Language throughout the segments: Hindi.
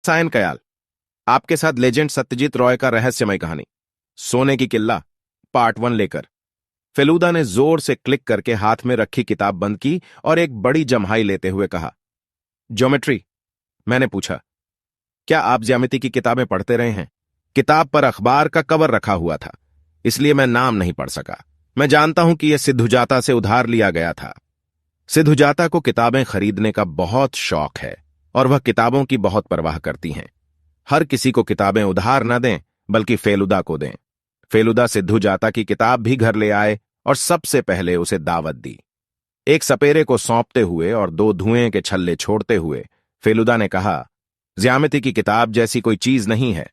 सायन कयाल, आपके साथ लेजेंड सत्यजीत रॉय का रहस्यमय कहानी सोने की किल्ला पार्ट 1 लेकर। फेलूदा ने जोर से क्लिक करके हाथ में रखी किताब बंद की और एक बड़ी जम्हाई लेते हुए कहा, ज्योमेट्री। मैंने पूछा, क्या आप ज्यामिति की किताबें पढ़ते रहे हैं? किताब पर अखबार का कवर रखा हुआ था, इसलिए मैं नाम नहीं पढ़ सका। मैं जानता हूं कि यह सिद्धुजाता से उधार लिया गया था। सिद्धुजाता को किताबें खरीदने का बहुत शौक है और वह किताबों की बहुत परवाह करती हैं। हर किसी को किताबें उधार न दें, बल्कि फेलुदा को दें। फेलुदा सिद्धुजाता की किताब भी घर ले आए और सबसे पहले उसे दावत दी। एक सपेरे को सौंपते हुए और 2 धुएं के छल्ले छोड़ते हुए फेलुदा ने कहा, ज्यामिति की किताब जैसी कोई चीज नहीं है।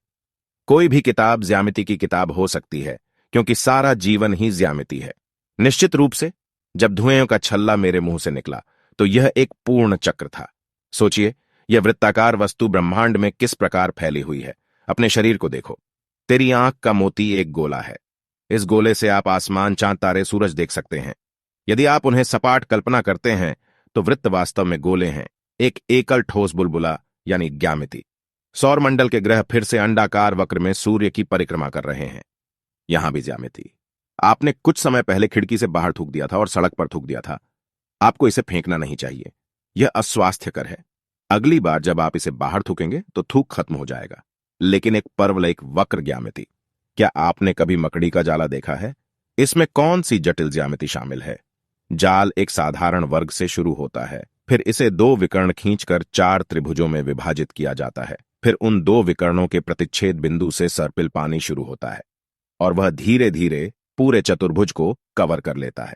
कोई भी किताब ज्यामिति की किताब हो सकती है, क्योंकि सारा जीवन ही ज्यामिति है। निश्चित रूप से जब धुएं का छल्ला मेरे मुंह से निकला तो यह एक पूर्ण चक्र था। सोचिए, यह वृत्ताकार वस्तु ब्रह्मांड में किस प्रकार फैली हुई है। अपने शरीर को देखो। तेरी आंख का मोती एक गोला है। इस गोले से आप आसमान, चांद, तारे, सूरज देख सकते हैं। यदि आप उन्हें सपाट कल्पना करते हैं तो वृत्त वास्तव में गोले हैं, एक एकल ठोस बुलबुला यानी ज्यामिति। सौरमंडल के ग्रह फिर से अंडाकार वक्र में सूर्य की परिक्रमा कर रहे हैं। यहां भी ज्यामिति। आपने कुछ समय पहले खिड़की से बाहर थूक दिया था और सड़क पर थूक दिया था। आपको इसे फेंकना नहीं चाहिए, यह अस्वास्थ्यकर है। अगली बार जब आप इसे बाहर थूकेंगे तो थूक खत्म हो जाएगा। लेकिन एक पर्वल, एक वक्र ज्यामिति, क्या आपने कभी मकड़ी का जाला देखा है? इसमें कौन सी जटिल ज्यामिति शामिल है? जाल एक साधारण वर्ग से शुरू होता है, फिर इसे 2 विकर्ण खींचकर 4 त्रिभुजों में विभाजित किया जाता है। फिर उन 2 विकर्णों के प्रतिच्छेद बिंदु से सर्पिल पानी शुरू होता है और वह धीरे धीरे पूरे चतुर्भुज को कवर कर लेता है।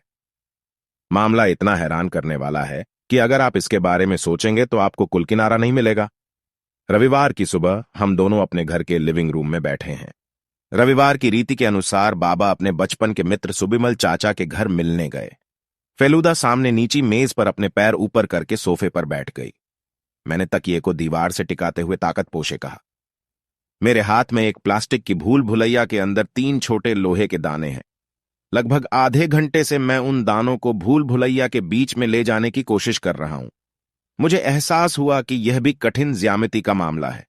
मामला इतना हैरान करने वाला है कि अगर आप इसके बारे में सोचेंगे तो आपको कुल किनारा नहीं मिलेगा। रविवार की सुबह हम दोनों अपने घर के लिविंग रूम में बैठे हैं। रविवार की रीति के अनुसार बाबा अपने बचपन के मित्र सुबिमल चाचा के घर मिलने गए। फेलुदा सामने नीची मेज पर अपने पैर ऊपर करके सोफे पर बैठ गई। मैंने तकिए को दीवार से टिकाते हुए ताकत पोषे कहा, मेरे हाथ में एक प्लास्टिक की भूल भुलैया के अंदर 3 छोटे लोहे के दाने हैं। लगभग आधे घंटे से मैं उन दानों को भूल भुलैया के बीच में ले जाने की कोशिश कर रहा हूं। मुझे एहसास हुआ कि यह भी कठिन ज्यामिति का मामला है।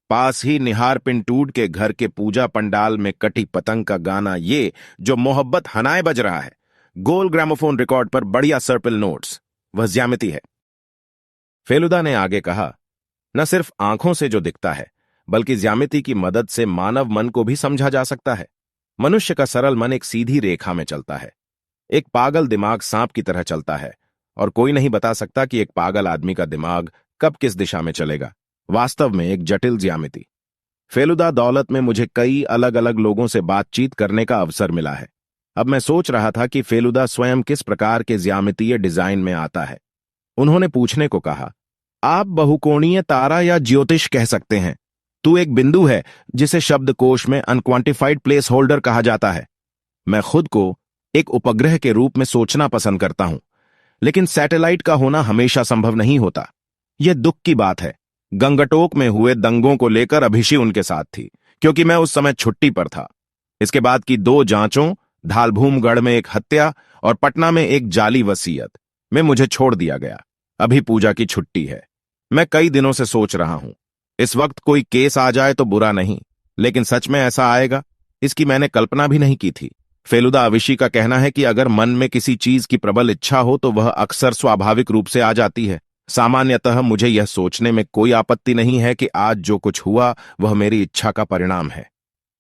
पास ही निहार पिंटूड के घर के पूजा पंडाल में कटी पतंग का गाना, ये जो मोहब्बत हनाए बज रहा है, गोल ग्रामोफोन रिकॉर्ड पर बढ़िया सर्पिल नोट्स, वह ज्यामिति है। फेलुदा ने आगे कहा, न सिर्फ आंखों से जो दिखता है, बल्कि ज्यामिति की मदद से मानव मन को भी समझा जा सकता है। मनुष्य का सरल मन एक सीधी रेखा में चलता है। एक पागल दिमाग सांप की तरह चलता है और कोई नहीं बता सकता कि एक पागल आदमी का दिमाग कब किस दिशा में चलेगा। वास्तव में एक जटिल ज्यामिति। फेलुदा दौलत में मुझे कई अलग अलग लोगों से बातचीत करने का अवसर मिला है। अब मैं सोच रहा था कि फेलुदा स्वयं किस प्रकार के ज्यामितीय डिजाइन में आता है। उन्होंने पूछने को कहा, आप बहुकोणीय तारा या ज्योतिष कह सकते हैं। तू एक बिंदु है जिसे शब्दकोश में अनक्वांटिफाइड प्लेस होल्डर कहा जाता है। मैं खुद को एक उपग्रह के रूप में सोचना पसंद करता हूं, लेकिन सैटेलाइट का होना हमेशा संभव नहीं होता। यह दुख की बात है। गंगटोक में हुए दंगों को लेकर अभिषी उनके साथ थी, क्योंकि मैं उस समय छुट्टी पर था। इसके बाद की 2 जांचों, धालभूमगढ़ में एक हत्या और पटना में एक जाली वसीयत में मुझे छोड़ दिया गया। अभी पूजा की छुट्टी है। मैं कई दिनों से सोच रहा हूं, इस वक्त कोई केस आ जाए तो बुरा नहीं, लेकिन सच में ऐसा आएगा, इसकी मैंने कल्पना भी नहीं की थी। फेलुदा अविशी का कहना है कि अगर मन में किसी चीज की प्रबल इच्छा हो तो वह अक्सर स्वाभाविक रूप से आ जाती है। सामान्यतः मुझे यह सोचने में कोई आपत्ति नहीं है कि आज जो कुछ हुआ वह मेरी इच्छा का परिणाम है।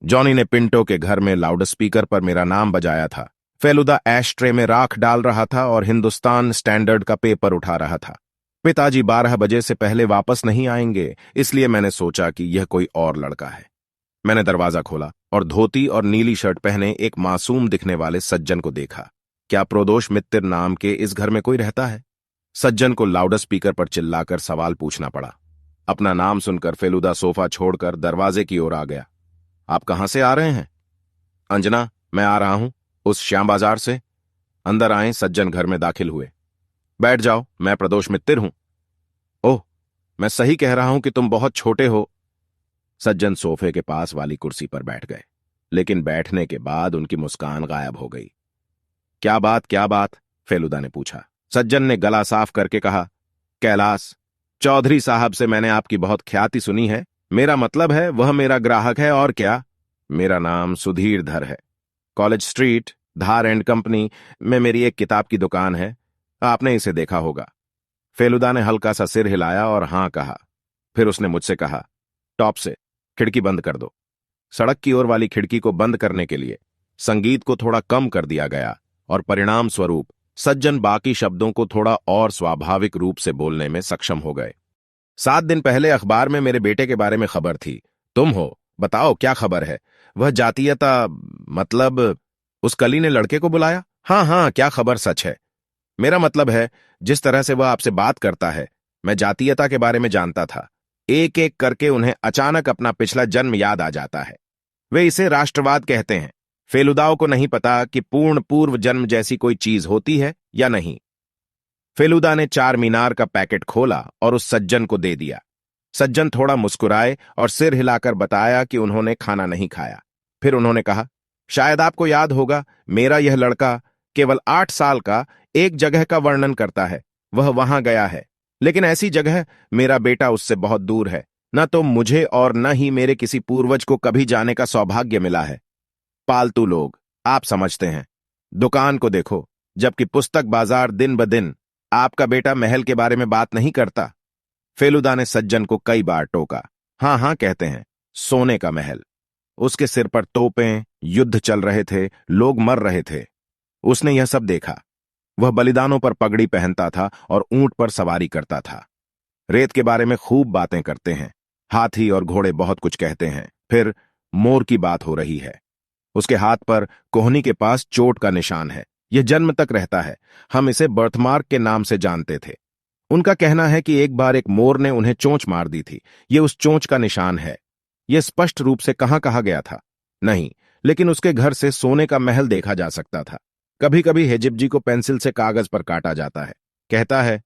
जॉनी ने पिंटो के घर में लाउडस्पीकर पर मेरा नाम बजाया था। फेलुदा एश ट्रे में राख डाल रहा था और हिंदुस्तान स्टैंडर्ड का पेपर उठा रहा था। पिताजी 12 बजे से पहले वापस नहीं आएंगे, इसलिए मैंने सोचा कि यह कोई और लड़का है। मैंने दरवाजा खोला और धोती और नीली शर्ट पहने एक मासूम दिखने वाले सज्जन को देखा। क्या प्रोदोष मित्र नाम के इस घर में कोई रहता है? सज्जन को लाउडस्पीकर पर चिल्लाकर सवाल पूछना पड़ा। अपना नाम सुनकर फेलुदा सोफा छोड़कर दरवाजे की ओर आ गया। आप कहां से आ रहे हैं? अंजना, मैं आ रहा हूं उस श्याम बाजार से। अंदर आए। सज्जन घर में दाखिल हुए। बैठ जाओ, मैं प्रदोष मित्र हूं। ओह, मैं सही कह रहा हूं कि तुम बहुत छोटे हो। सज्जन सोफे के पास वाली कुर्सी पर बैठ गए, लेकिन बैठने के बाद उनकी मुस्कान गायब हो गई। क्या बात, क्या बात? फेलुदा ने पूछा। सज्जन ने गला साफ करके कहा, कैलाश, चौधरी साहब से मैंने आपकी बहुत ख्याति सुनी है। मेरा मतलब है वह मेरा ग्राहक है और क्या। मेरा नाम सुधीर धर है। College street, Dhar and company में मेरी एक किताब की दुकान है। आपने इसे देखा होगा। फेलुदा ने हल्का सा सिर हिलाया और हां कहा। फिर उसने मुझसे कहा, टॉप से खिड़की बंद कर दो। सड़क की ओर वाली खिड़की को बंद करने के लिए संगीत को थोड़ा कम कर दिया गया और परिणाम स्वरूप सज्जन बाकी शब्दों को थोड़ा और स्वाभाविक रूप से बोलने में सक्षम हो गए। 7 दिन पहले अखबार में मेरे बेटे के बारे में खबर थी। तुम हो, बताओ क्या खबर है। वह जातीयता, मतलब उस कली ने लड़के को बुलाया। हाँ हाँ, क्या खबर सच है। मेरा मतलब है जिस तरह से वह आपसे बात करता है, मैं जातीयता के बारे में जानता था। एक एक करके उन्हें अचानक अपना पिछला जन्म याद आ जाता है। वे इसे राष्ट्रवाद कहते हैं। फेलुदाओं को नहीं पता कि पूर्ण पूर्व जन्म जैसी कोई चीज होती है या नहीं। फेलुदा ने 4 मीनार का पैकेट खोला और उस सज्जन को दे दिया। सज्जन थोड़ा मुस्कुराए और सिर हिलाकर बताया कि उन्होंने खाना नहीं खाया। फिर उन्होंने कहा, शायद आपको याद होगा, मेरा यह लड़का केवल 8 साल का एक जगह का वर्णन करता है। वह वहां गया है, लेकिन ऐसी जगह मेरा बेटा उससे बहुत दूर है। न तो मुझे और न ही मेरे किसी पूर्वज को कभी जाने का सौभाग्य मिला है। पालतू लोग, आप समझते हैं। दुकान को देखो, जबकि पुस्तक बाजार दिन ब दिन। आपका बेटा महल के बारे में बात नहीं करता। फेलुदा ने सज्जन को कई बार टोका। हां हां कहते हैं, सोने का महल। उसके सिर पर तोपें, युद्ध चल रहे थे, लोग मर रहे थे। उसने यह सब देखा। वह बलिदानों पर पगड़ी पहनता था और ऊंट पर सवारी करता था। रेत के बारे में खूब बातें करते हैं। हाथी और घोड़े बहुत कुछ कहते हैं। फिर मोर की बात हो रही है। उसके हाथ पर कोहनी के पास चोट का निशान है। यह जन्म तक रहता है। हम इसे बर्थमार्क के नाम से जानते थे। उनका कहना है कि एक बार एक मोर ने उन्हें चोंच मार दी थी। यह उस चोंच का निशान है। यह स्पष्ट रूप से कहां कहा गया था नहीं, लेकिन उसके घर से सोने का महल देखा जा सकता था। कभी कभी हेजिब जी को पेंसिल से कागज पर काटा जाता है। कहता है,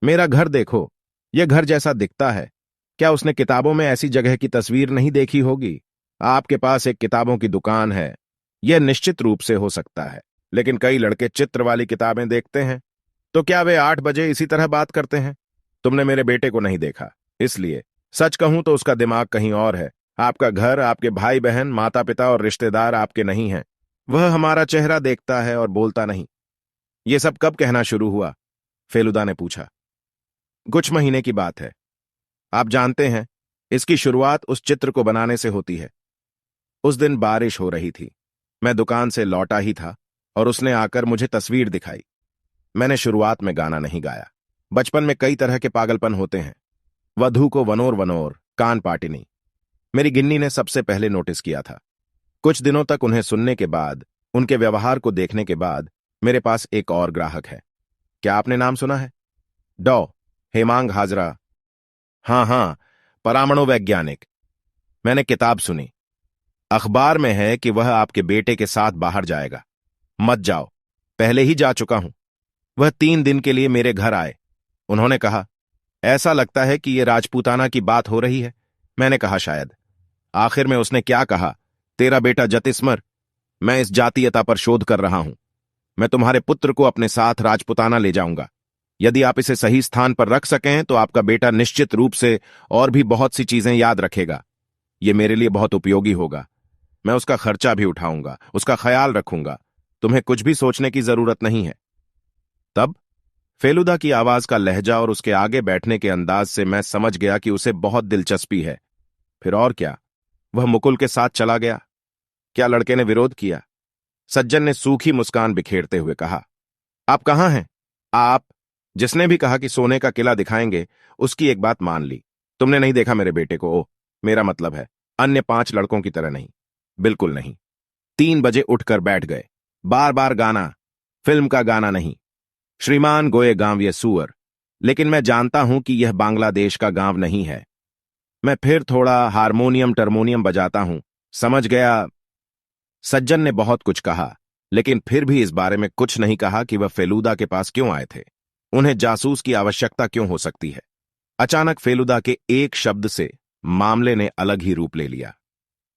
मेरा घर देखो, यह घर जैसा दिखता है। क्या उसने किताबों में ऐसी जगह की तस्वीर नहीं देखी होगी। आपके पास एक किताबों की दुकान है, यह निश्चित रूप से हो सकता है, लेकिन कई लड़के चित्र वाली किताबें देखते हैं। तो क्या वे 8 बजे इसी तरह बात करते हैं। तुमने मेरे बेटे को नहीं देखा, इसलिए सच कहूं तो उसका दिमाग कहीं और है। आपका घर, आपके भाई बहन, माता पिता और रिश्तेदार आपके नहीं हैं। वह हमारा चेहरा देखता है और बोलता नहीं। यह सब कब कहना शुरू हुआ, फेलुदा ने पूछा। कुछ महीने की बात है। आप जानते हैं, इसकी शुरुआत उस चित्र को बनाने से होती है। उस दिन बारिश हो रही थी। मैं दुकान से लौटा ही था और उसने आकर मुझे तस्वीर दिखाई। मैंने शुरुआत में गाना नहीं गाया। बचपन में कई तरह के पागलपन होते हैं। वधू को वनोर वनोर, कान पाटिनी। मेरी गिन्नी ने सबसे पहले नोटिस किया था। कुछ दिनों तक उन्हें सुनने के बाद, उनके व्यवहार को देखने के बाद, मेरे पास एक और ग्राहक है। क्या आपने नाम सुना है? डॉ हेमांग हाजरा। हां हां, परमाणु वैज्ञानिक। मैंने किताब सुनी। अखबार में है कि वह आपके बेटे के साथ बाहर जाएगा। मत जाओ, पहले ही जा चुका हूं। वह 3 दिन के लिए मेरे घर आए। उन्होंने कहा, ऐसा लगता है कि यह राजपूताना की बात हो रही है। मैंने कहा, शायद। आखिर में उसने क्या कहा, तेरा बेटा जतिस्मर, मैं इस जातीयता पर शोध कर रहा हूं। मैं तुम्हारे पुत्र को अपने साथ राजपूताना ले जाऊंगा। यदि आप इसे सही स्थान पर रख सकें तो आपका बेटा निश्चित रूप से और भी बहुत सी चीजें याद रखेगा। यह मेरे लिए बहुत उपयोगी होगा। मैं उसका खर्चा भी उठाऊंगा, उसका ख्याल रखूंगा। तुम्हें कुछ भी सोचने की जरूरत नहीं है। तब फेलुदा की आवाज का लहजा और उसके आगे बैठने के अंदाज से मैं समझ गया कि उसे बहुत दिलचस्पी है। फिर और क्या, वह मुकुल के साथ चला गया। क्या लड़के ने विरोध किया? सज्जन ने सूखी मुस्कान बिखेरते हुए कहा, आप कहां हैं? आप जिसने भी कहा कि सोने का किला दिखाएंगे, उसकी एक बात मान ली। तुमने नहीं देखा मेरे बेटे को। ओह, मेरा मतलब है अन्य 5 लड़कों की तरह नहीं, बिल्कुल नहीं। 3 बजे उठकर बैठ गए। बार बार गाना, फिल्म का गाना नहीं। श्रीमान गोये गांव ये सुअर। लेकिन मैं जानता हूं कि यह बांग्लादेश का गांव नहीं है। मैं फिर थोड़ा हारमोनियम टर्मोनियम बजाता हूं, समझ गया। सज्जन ने बहुत कुछ कहा, लेकिन फिर भी इस बारे में कुछ नहीं कहा कि वह फेलुदा के पास क्यों आए थे। उन्हें जासूस की आवश्यकता क्यों हो सकती है। अचानक फेलुदा के एक शब्द से मामले ने अलग ही रूप ले लिया।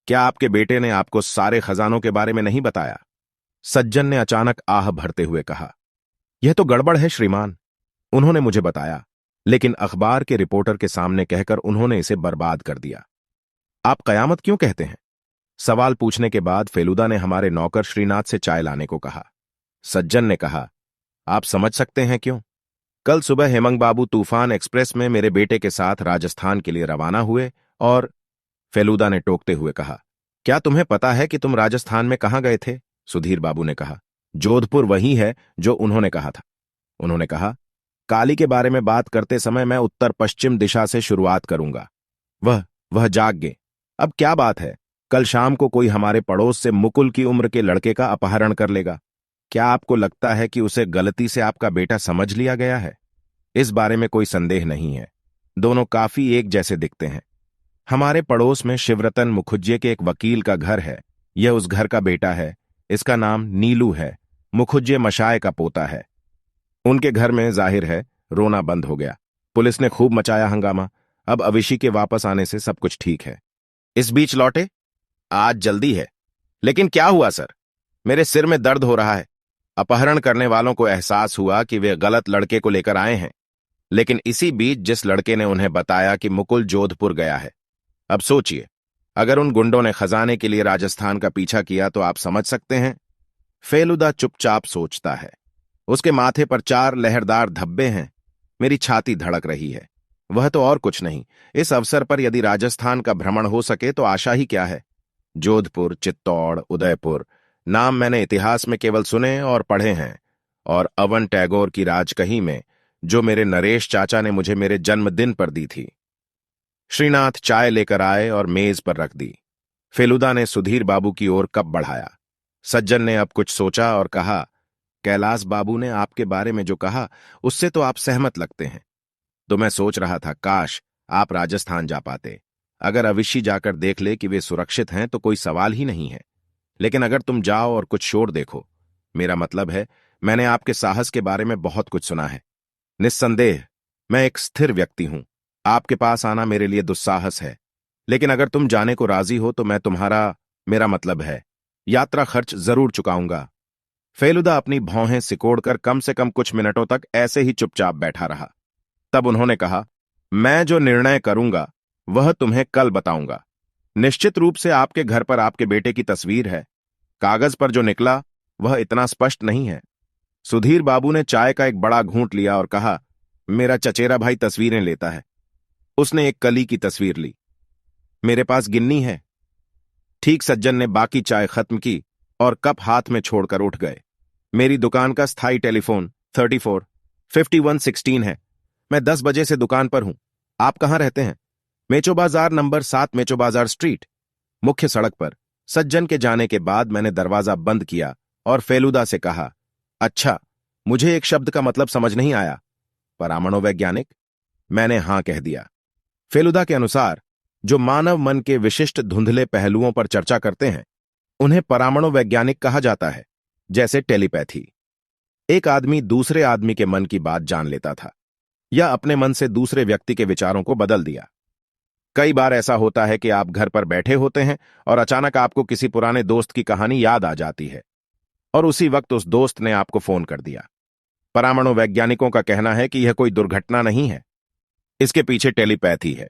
क्या आपके बेटे ने आपको सारे खजानों के बारे में नहीं बताया? सज्जन ने अचानक आह भरते हुए कहा, यह तो गड़बड़ है श्रीमान। उन्होंने मुझे बताया, लेकिन अखबार के रिपोर्टर के सामने कहकर उन्होंने इसे बर्बाद कर दिया। आप कयामत क्यों कहते हैं? सवाल पूछने के बाद फेलुदा ने हमारे नौकर श्रीनाथ से चाय लाने को कहा। सज्जन ने कहा, आप समझ सकते हैं क्यों? कल सुबह हेमंग बाबू तूफान एक्सप्रेस में मेरे बेटे के साथ राजस्थान के लिए रवाना हुए और फेलुदा ने टोकते हुए कहा, क्या तुम्हें पता है कि तुम राजस्थान में कहां गए थे? सुधीर बाबू ने कहा, जोधपुर वही है जो उन्होंने कहा था। उन्होंने कहा, काली के बारे में बात करते समय मैं उत्तर पश्चिम दिशा से शुरुआत करूंगा। वह जाग गए। अब क्या बात है, कल शाम को कोई हमारे पड़ोस से मुकुल की उम्र के लड़के का अपहरण कर लेगा। क्या आपको लगता है कि उसे गलती से आपका बेटा समझ लिया गया है? इस बारे में कोई संदेह नहीं है, दोनों काफी एक जैसे दिखते हैं। हमारे पड़ोस में शिवरतन मुखुज्जे के एक वकील का घर है। यह उस घर का बेटा है। इसका नाम नीलू है। मुखुज्जे मशाए का पोता है। उनके घर में जाहिर है रोना बंद हो गया। पुलिस ने खूब मचाया हंगामा। अब अविशी के वापस आने से सब कुछ ठीक है। इस बीच लौटे? आज जल्दी है। लेकिन क्या हुआ सर? मेरे सिर में दर्द हो रहा है। अपहरण करने वालों को एहसास हुआ कि वे गलत लड़के को लेकर आए हैं, लेकिन इसी बीच जिस लड़के ने उन्हें बताया कि मुकुल जोधपुर गया है। अब सोचिए, अगर उन गुंडों ने खजाने के लिए राजस्थान का पीछा किया तो आप समझ सकते हैं। फेलुदा चुपचाप सोचता है। उसके माथे पर 4 लहरदार धब्बे हैं। मेरी छाती धड़क रही है। वह तो और कुछ नहीं। इस अवसर पर यदि राजस्थान का भ्रमण हो सके तो आशा ही क्या है। जोधपुर, चित्तौड़, उदयपुर नाम मैंने इतिहास में केवल सुने और पढ़े हैं, और अवन टैगोर की राजकही में जो मेरे नरेश चाचा ने मुझे मेरे जन्मदिन पर दी थी। श्रीनाथ चाय लेकर आए और मेज पर रख दी। फेलुदा ने सुधीर बाबू की ओर कप बढ़ाया। सज्जन ने अब कुछ सोचा और कहा, कैलाश बाबू ने आपके बारे में जो कहा उससे तो आप सहमत लगते हैं। तो मैं सोच रहा था काश आप राजस्थान जा पाते। अगर अविशी जाकर देख ले कि वे सुरक्षित हैं तो कोई सवाल ही नहीं है। लेकिन अगर तुम जाओ और कुछ शोर देखो, मेरा मतलब है मैंने आपके साहस के बारे में बहुत कुछ सुना है। निस्संदेह मैं एक स्थिर व्यक्ति हूं। आपके पास आना मेरे लिए दुस्साहस है, लेकिन अगर तुम जाने को राजी हो तो मैं तुम्हारा, मेरा मतलब है, यात्रा खर्च जरूर चुकाऊंगा। फेलुदा अपनी भौहें सिकोड़कर कम से कम कुछ मिनटों तक ऐसे ही चुपचाप बैठा रहा। तब उन्होंने कहा, मैं जो निर्णय करूंगा वह तुम्हें कल बताऊंगा। निश्चित रूप से आपके घर पर आपके बेटे की तस्वीर है। कागज पर जो निकला वह इतना स्पष्ट नहीं है। सुधीर बाबू ने चाय का एक बड़ा घूंट लिया और कहा, मेरा चचेरा भाई तस्वीरें लेता है। उसने एक कली की तस्वीर ली। मेरे पास गिन्नी है। ठीक सज्जन ने बाकी चाय खत्म की और कप हाथ में छोड़कर उठ गए। मेरी दुकान का स्थायी टेलीफोन 34-5116 है। मैं 10 बजे से दुकान पर हूं। आप कहां रहते हैं? मेचो बाजार, नंबर 7 मेचो बाजार स्ट्रीट। मुख्य सड़क पर। सज्जन के जाने के बाद मैंने दरवाजा बंद किया और फेलुदा से कहा, अच्छा, मुझे एक शब्द का मतलब समझ नहीं आया। परमाणु वैज्ञानिक? मैंने हां कह दिया। फेलुदा के अनुसार जो मानव मन के विशिष्ट धुंधले पहलुओं पर चर्चा करते हैं उन्हें परमाणु वैज्ञानिक कहा जाता है, जैसे टेलीपैथी। एक आदमी दूसरे आदमी के मन की बात जान लेता था या अपने मन से दूसरे व्यक्ति के विचारों को बदल दिया। कई बार ऐसा होता है कि आप घर पर बैठे होते हैं और अचानक आपको किसी पुराने दोस्त की कहानी याद आ जाती है और उसी वक्त उस दोस्त ने आपको फोन कर दिया। परमाणु वैज्ञानिकों का कहना है कि यह कोई दुर्घटना नहीं है, इसके पीछे टेलीपैथी है।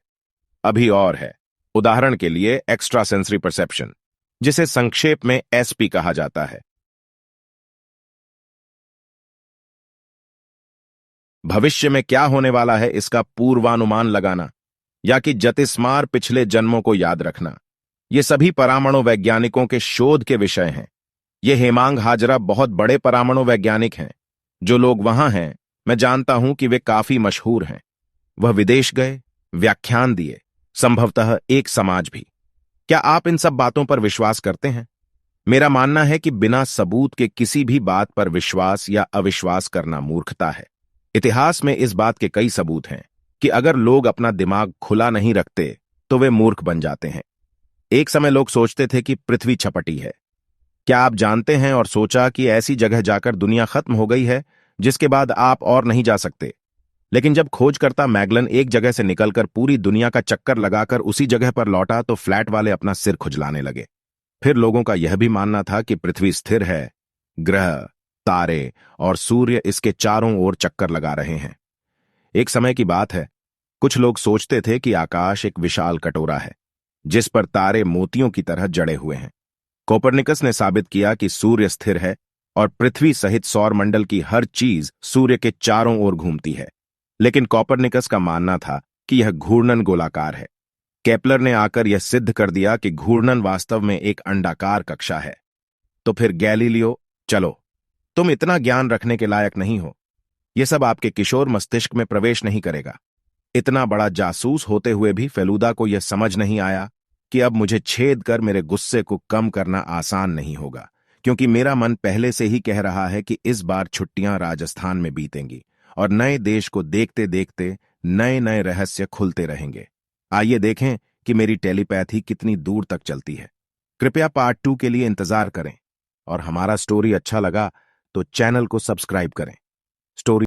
अभी और है। उदाहरण के लिए एक्स्ट्रा सेंसरी परसेप्शन, जिसे संक्षेप में एसपी कहा जाता है। भविष्य में क्या होने वाला है इसका पूर्वानुमान लगाना या कि ज्योतिष्मार पिछले जन्मों को याद रखना, ये सभी परमाणु वैज्ञानिकों के शोध के विषय हैं। ये हेमांग हाजरा बहुत बड़े परमाणु वैज्ञानिक हैं। जो लोग वहां हैं, मैं जानता हूं कि वे काफी मशहूर हैं। वह विदेश गए, व्याख्यान दिए, संभवतः एक समाज भी। क्या आप इन सब बातों पर विश्वास करते हैं? मेरा मानना है कि बिना सबूत के किसी भी बात पर विश्वास या अविश्वास करना मूर्खता है। इतिहास में इस बात के कई सबूत हैं कि अगर लोग अपना दिमाग खुला नहीं रखते तो वे मूर्ख बन जाते हैं। एक समय लोग सोचते थे कि पृथ्वी छपटी है। क्या आप जानते हैं और सोचा कि ऐसी जगह जाकर दुनिया खत्म हो गई है जिसके बाद आप और नहीं जा सकते। लेकिन जब खोजकर्ता मैगलन एक जगह से निकलकर पूरी दुनिया का चक्कर लगाकर उसी जगह पर लौटा तो फ्लैट वाले अपना सिर खुजलाने लगे। फिर लोगों का यह भी मानना था कि पृथ्वी स्थिर है, ग्रह, तारे और सूर्य इसके चारों ओर चक्कर लगा रहे हैं। एक समय की बात है, कुछ लोग सोचते थे कि आकाश एक विशाल कटोरा है जिस पर तारे मोतियों की तरह जड़े हुए हैं। कोपरनिकस ने साबित किया कि सूर्य स्थिर है और पृथ्वी सहित सौरमंडल की हर चीज सूर्य के चारों ओर घूमती है। लेकिन कोपरनिकस का मानना था कि यह घूर्णन गोलाकार है। केपलर ने आकर यह सिद्ध कर दिया कि घूर्णन वास्तव में एक अंडाकार कक्षा है। तो फिर गैलीलियो, चलो, तुम इतना ज्ञान रखने के लायक नहीं हो। यह सब आपके किशोर मस्तिष्क में प्रवेश नहीं करेगा। इतना बड़ा जासूस होते हुए भी फेलूदा को यह समझ नहीं आया कि अब मुझे छेद कर मेरे गुस्से को कम करना आसान नहीं होगा, क्योंकि मेरा मन पहले से ही कह रहा है कि इस बार छुट्टियां राजस्थान में बीतेंगी और नए देश को देखते देखते नए नए रहस्य खुलते रहेंगे। आइए देखें कि मेरी टेलीपैथी कितनी दूर तक चलती है। कृपया पार्ट 2 के लिए इंतजार करें और हमारा स्टोरी अच्छा लगा तो चैनल को सब्सक्राइब करें। स्टोरी